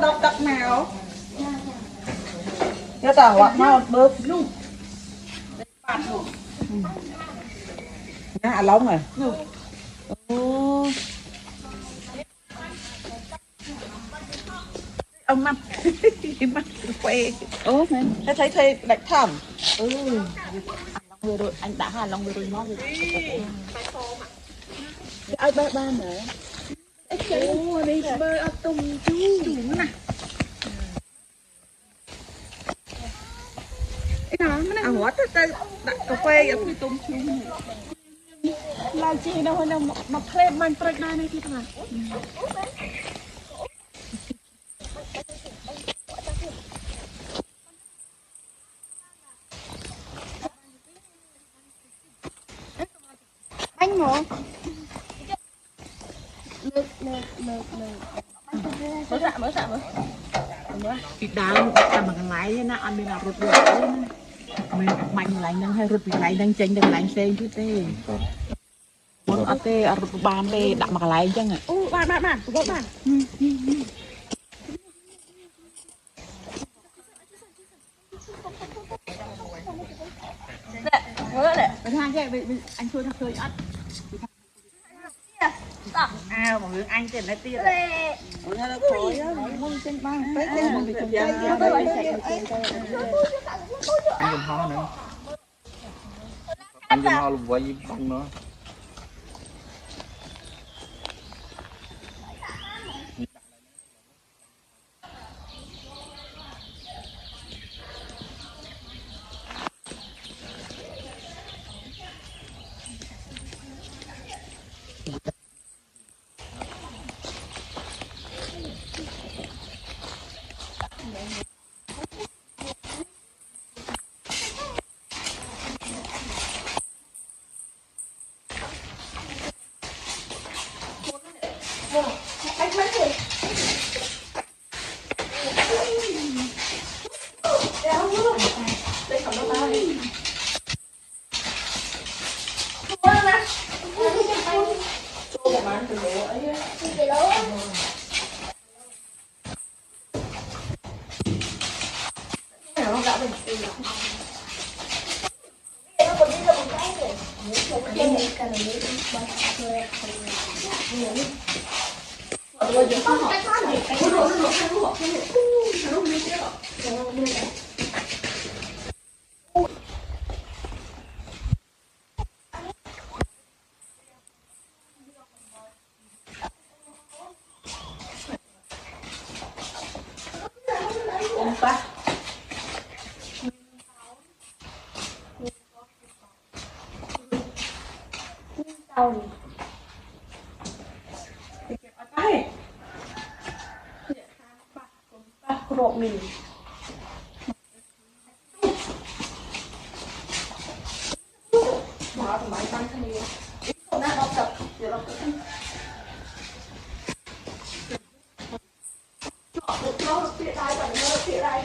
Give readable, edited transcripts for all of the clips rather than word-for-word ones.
đọc đọc nào cái tàu ạ nó bước luôn à lông rồi ô ông năm mắt khoe ô thấy thấy thấy đánh thầm ừ vừa rồi anh đã hà long vừa rồi ngon rồi ai ba ba nữa ô đi bơi ở tung chú nè cái đó nó à hóa tới đặt cà phê ở phía tung chú là chị đâu đâu mà play man play này này thì thằng anh ngồi được mở sạ thịt đào làm bằng lái nó ăn bên nào rụt được mình mạnh lạnh đang hay rụt bị lạnh đang chênh đang lạnh xem chứ tê muốn ở tê ở rụt bàn tê đặt bằng lái chăng à ô bàn gọi bàn ngứa đấy cái hai cái anh thôi thật thôi ăn à một người anh tiền nó tiền nó là khói á mông trên ba cái mông bị trồng anh dùng ho nữa anh dùng ho lùm quay bông nữa rộn mình bỏ thì máy tăng thân nhiều không đã đọc tập để đọc tập nó phía đây và nó phía đây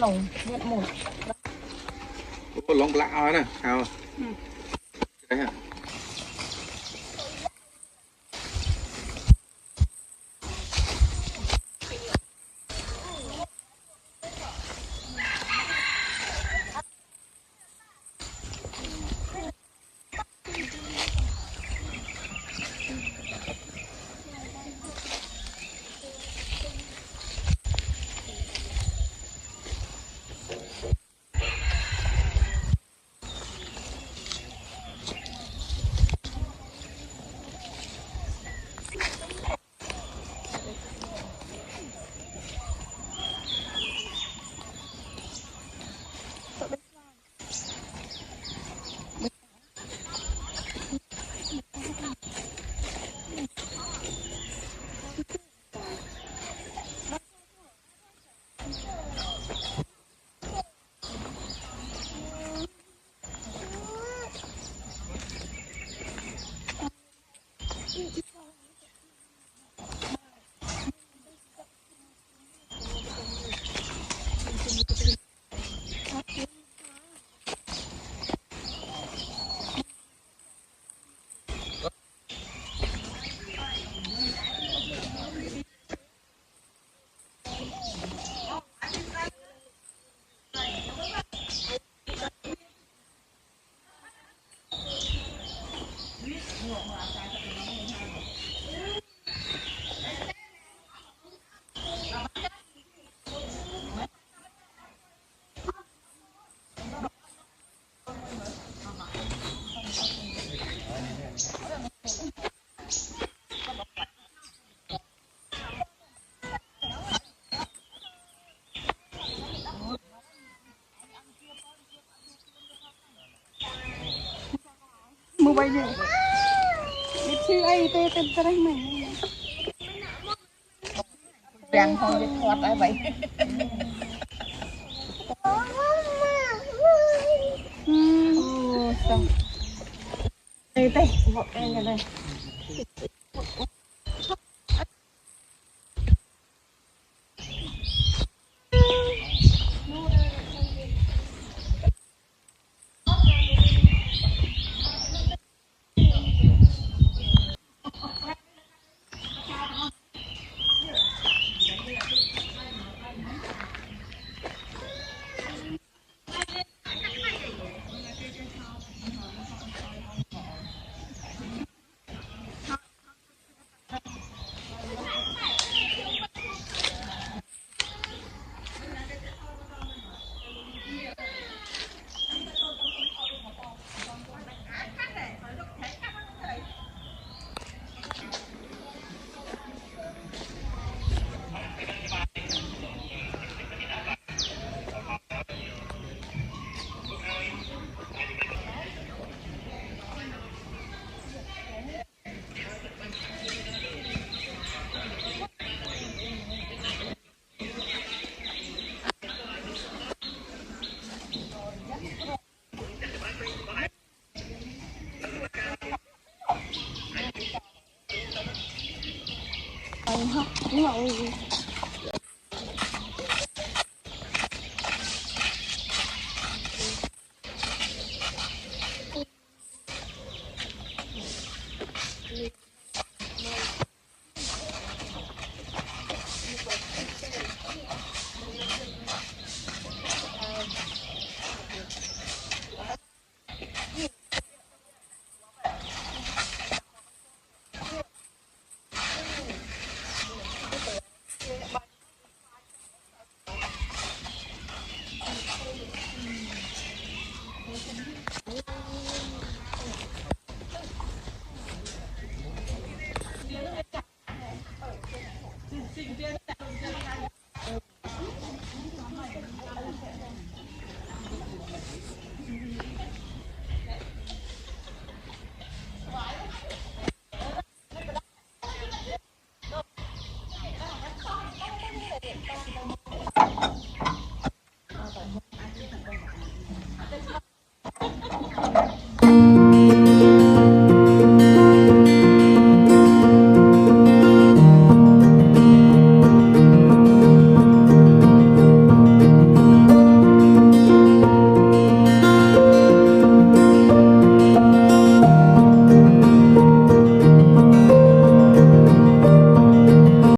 lồng nhận một có lông lạ nè hào đấy hả mua bay gì biết chứ ai tê tê tê đấy mình vàng thôi để thoát ai vậy xong tê tê vọt em ra đây nhưng mà Thank you.